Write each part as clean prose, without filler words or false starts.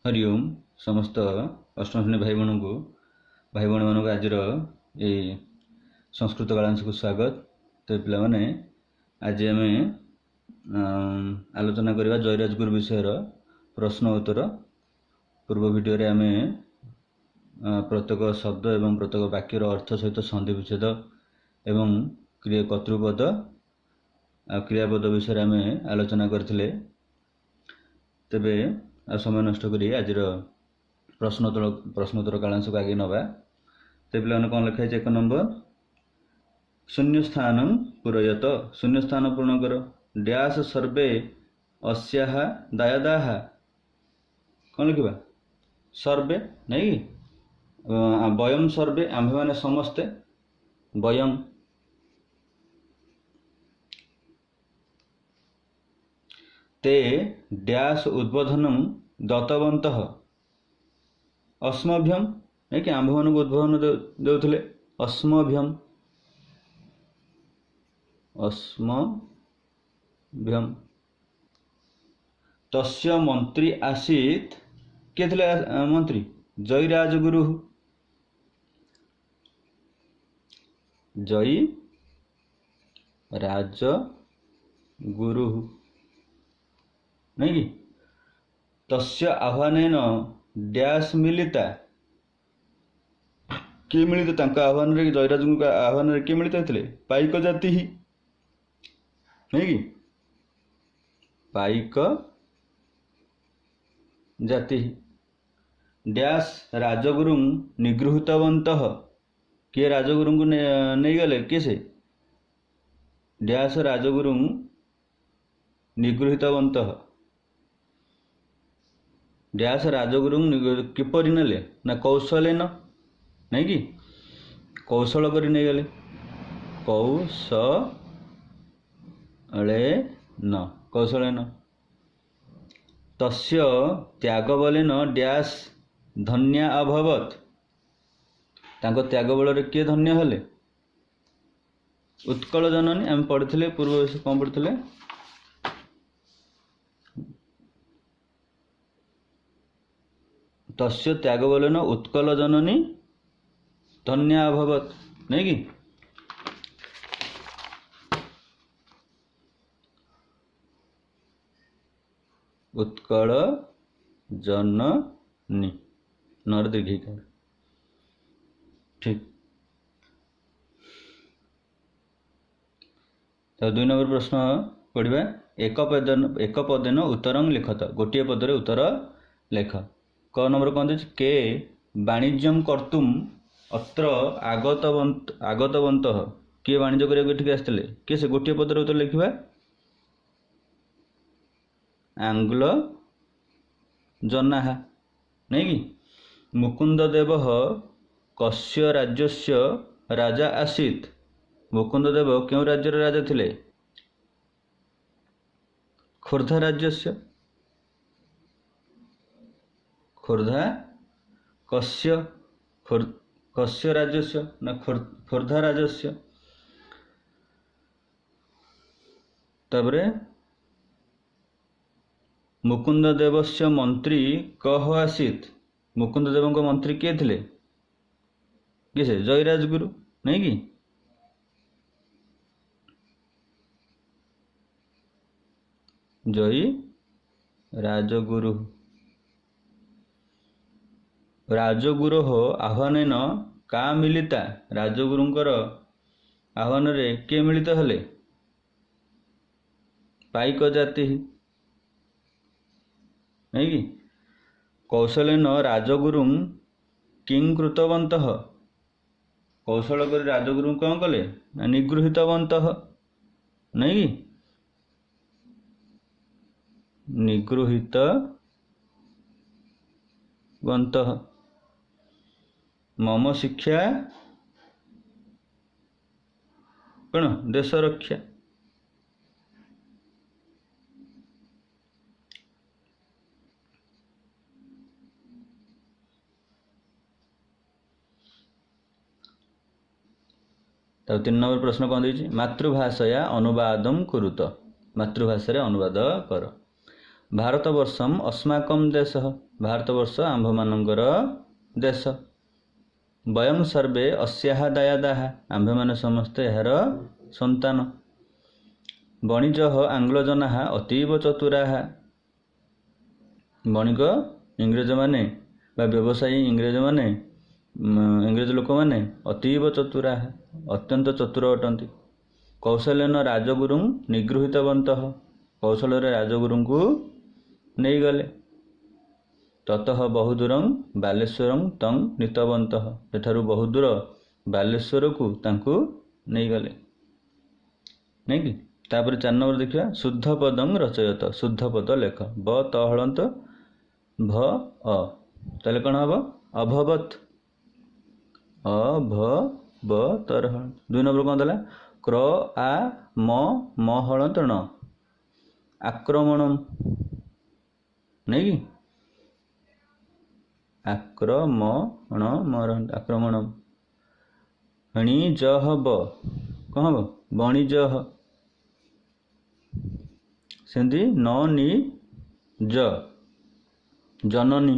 हरि ओम समस्त अष्टम श्रेणी भाई भौणी मानक आज ये संस्कृत कालांश को स्वागत। तो पिला माने आज आम आलोचना करवा जयराजगुरु विषय प्रश्न उत्तर। पूर्व वीडियो रे आम प्रत्येक शब्द एवं प्रत्येक वाक्यर अर्थ सहित संधि विच्छेद एवं कर्तृपद क्रियापद विषय आम आलोचना करथिले। तेबे आ समय नष्ट करी आज प्रश्नोत्तर कालांश को आगे नवा। तो पे कौन लिखा है? 1 नंबर शून्य स्थान पूरयत। शून्य स्थान पूर्ण कर। डैश सर्वे अस्याः दायादाः। कौन लिखा? सर्वे नहीं वयम सर्वे आम्भे माने समस्ते वयम। ते डैश उद्बोधनम दत्तवन्तः अस्मभ्यम। नहीं कि आम्भ मान उद्बोधन देउथिले अस्मभ्यम अस्मभ्यम। तस्य मंत्री आसीत्। के थिले मंत्री? जय राजगुरु। जय राजगुरु नहीं कि तस्य आह्वानेन डैश मिलिता। किए मिलित? तांका आह्वान रे जयराजगुरु का आह्वान रे किए मिलित होते? पाइक जाति ही नहीं कि पाइक जाति ही। डैश राजगुरु निगृहीतवन्तः। किए राजगुरु को नहीं गले? किसे? डैश राजगुरु निगृहीतवन्तः। डैश राजगुरु किपरि नेले? ना कौशलेन नहीं कि कौशल करी नहीं गले। कौशलेन। तस्य त्याग बलेन डैश धन्या अभवत। तांको त्याग बल रे किए धन्य हेले? उत्कल जननी। आम पढ़िथिले पूर्व कौन पढ़िथिले? तस्य त्याग बलेन उत्कल जननी धन्या अभवत नहीं कि उत्कल जननी नर दीर्घिकार। ठीक। तो 2 नंबर प्रश्न पढ़िबा। एक पदेन उत्तरं लिखत। गोटे पदरे उत्तर लेख। क नंबर कौन दे? के वाणिज्यम कर्तुम अत्र आगतवन्तः। किए वाणिज्य करिया एठिक आस्थिले? के से? गोटे पदरे उत्तर लिखिबा। आंग्ल जनाः नहीं कि मुकुंददेव कस्य राज्यस्य राजा आसीत्। मुकुंददेव क्यों राज्यर राजा थिले? खोर्धा राज्यस्य। खोर्धा कस्य राज्यस्य? ना खोर्धा राज्यस्य। तबरे मुकुंददेवस्य मंत्री कह आसीत्। मुकुंददेव को मंत्री किए थिले? किसे? जय राजगुरु नहीं कि जय राजगुरु। राजगुरु आह्वानेन का मिलिता। राजगुरुंकर आह्वान रे के मिलित हेले? पाइक जाति नहीं कि कौशलेन राजगुरु किं कृतवन्तः। कौशल कर राजगुरु कौन कले? निगृहीतवन्तः नहीं कि निगृहीतवन्तः। मम शिक्षा कौन? देश रक्षा। तब 3 नंबर प्रश्न कौन दे? मातृभाषया अनुवादम कुरुत। मातृभाषा अनुवाद कर। भारतवर्षम अस्माकं देशः भारतवर्ष आम्भमानंकर देश वयं सर्वे अस्याः दायादाः आम्भेमाने समस्ते एହାର सन्तान वणिजः आंग्लजनाः अतीव चतुराः वणिक इंग्रेज माने बा व्यवसायी इंग्रेज माने इंग्रेज लोक माने अतीव चतुराः अत्यंत चतुर अटंती कौशलेन राजगुरुं निगृहीतवन्तः कौशल राजगुरु को नहीं गले ततः बहुदूरं बालेश्वरं तं नीतवन्तः एठारु बहुदूर बालेश्वर को तांकु नहीं गले नहीं कि तापर 4 नंबर देखिया शुद्ध पदं रचयत शुद्ध पद लेख ब तहलंत भ अ ताले कोन हबो अभवत अभवतर 2 नंबर कोन दला क्र आ म हलंत न आक्रमणम नहीं कि आक्रमण आक्रमणम हणिजह ब कौन हम वणिजह सेंदी न नि ज जननी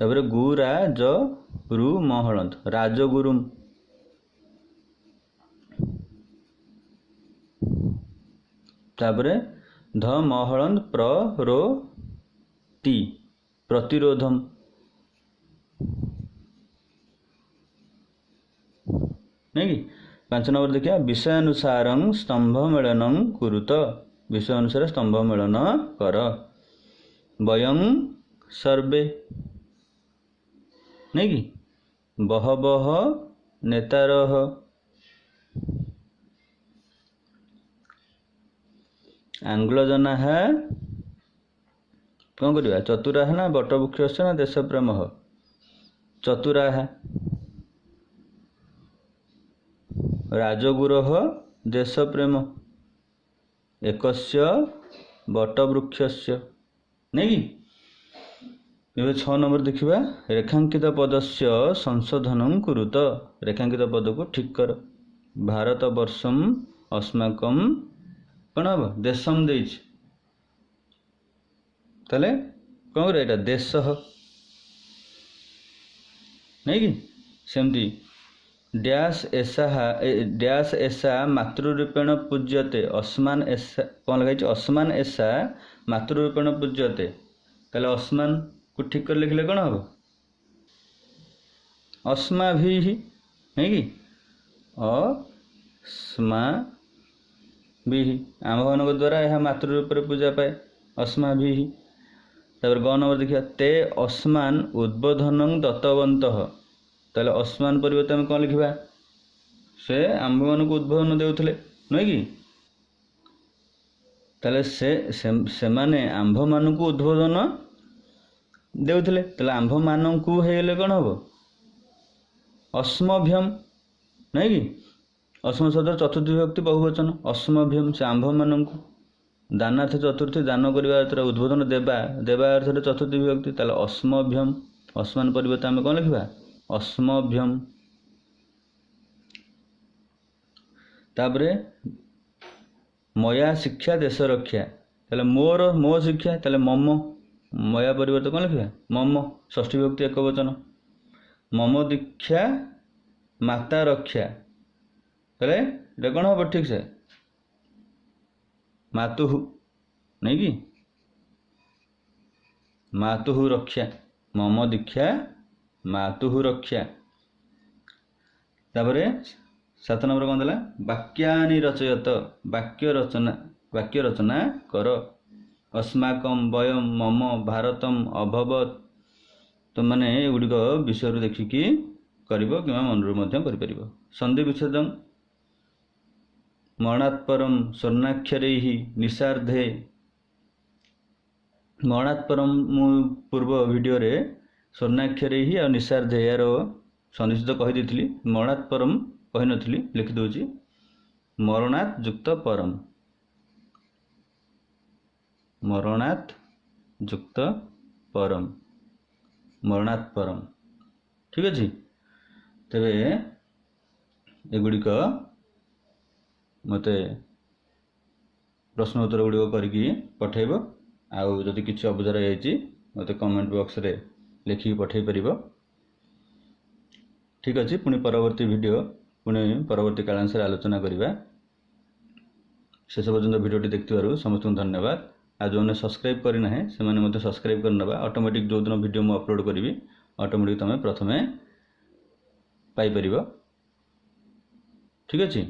तापर गुरा ज रु महलंत राजगुरुम तापरे ध महलंत प्र रो ती प्रतिरोधम नहीं कि 5 नंबर देखिए विषयानुसार स्तंभ मेलनं कुरुत विषय अनुसार स्तंभ मेलन कर वयं सर्वे नहीं कि बहवः नेतारः आंग्लजनाः कौन करवा चतुराः ना बटवृक्ष ना देश प्रेम चतुराः राजगुरः देश प्रेम एकस्य बटवृक्षस्य नहीं कि 6 नंबर देखिबा रेखांकित पदस्य संशोधनं कुरुत रेखांकित पद को ठीक कर भारतवर्षम अस्माकं कौन हम देशम देछ ताले कौन करे एटा देश नहीं कि सेमती डैश ऐसा मातृरूपेण पूज्यते अस्मान ऐसा कौन लगाई अस्मान ऐसा मातृरूपेण पूज्यते ताले अस्मान को ठीक कर लिखले कौन हम अस्मा भी नहीं कि अस्मा भी आम मान द्वारा यह मातृरूप पूजा पाए अस्मा भी तापर ग नंबर देखिए ते अस्मान उद्बोधन दत्तवंत ताले अस्मान परिवर्तन आम कौन लिखा से आम मान को उद्बोधन देउथले नहीं कि ताले से माने आंभ मान को उद्बोधन देउथले ताले आंभ मान को हेले कौन हम अस्मभ्यम नहीं कि अस्म शब्द चतुर्थी विभक्ति बहुवचन अस्मभ्यम से आंभ मान दानार्थ चतुर्थी दान करवा उद्बोधन देवा देवा अर्थ चतुर्थी विभक्ति ताले अस्मभ्यम अस्मान परिवर्तन आम कौन लिखा अस्मभ्यम तापरे मया शिक्षा देश रक्षा ताले मोर मो शिक्षा ताले मम मया परिवर्तन कौन लिखा मम षष्ठी विभक्ति एक वचन मम दीक्षा माता रक्षा ताले कौन हम ठीक से मातुहु नहीं कि मातुहु रक्षा मम दीक्षा मातुहु रक्षा तापरे 7 नंबर कौन देला वाक्यानि रचयत वाक्य रचना कर अस्माकं वयं मम भारतम अभवत तो माने एगुड़िक विषय देखिकी करिवो कि मनरू मध्य करि परिवो संधि विच्छेदं मरणात्परम स्वर्णाक्षरैः निसार्धे मरणात्परम मु पूर्व वीडियो रे स्वर्णाक्षरैः और निसार्धे यार संधि कहि देथिली मरणात्परम कहि नथिली लिखि दोची मरणात् युक्त परम मरणात् युक्त परम मरणात् परम ठीक अछि तेबे एगुड़िक मते प्रश्न उत्तर गुड़िक करके पठेब आउ जदि किसी अबुझा रही मत कमेंट बॉक्स रे लिखिक पठे पार। ठीक अच्छे पुणी परवर्ती वीडियो पुणी परवर्ती कालांश आलोचना करवा। शेष पर्यंत वीडियोटी देखिथारु समस्त धन्यवाद। आ जो सब्सक्राइब करना है से मैंने सब्सक्राइब करना ऑटोमेटिक जो दिन वीडियो मु अपलोड करी ऑटोमेटिक तुम प्रथमे पाई परिबो। ठीक अच्छे।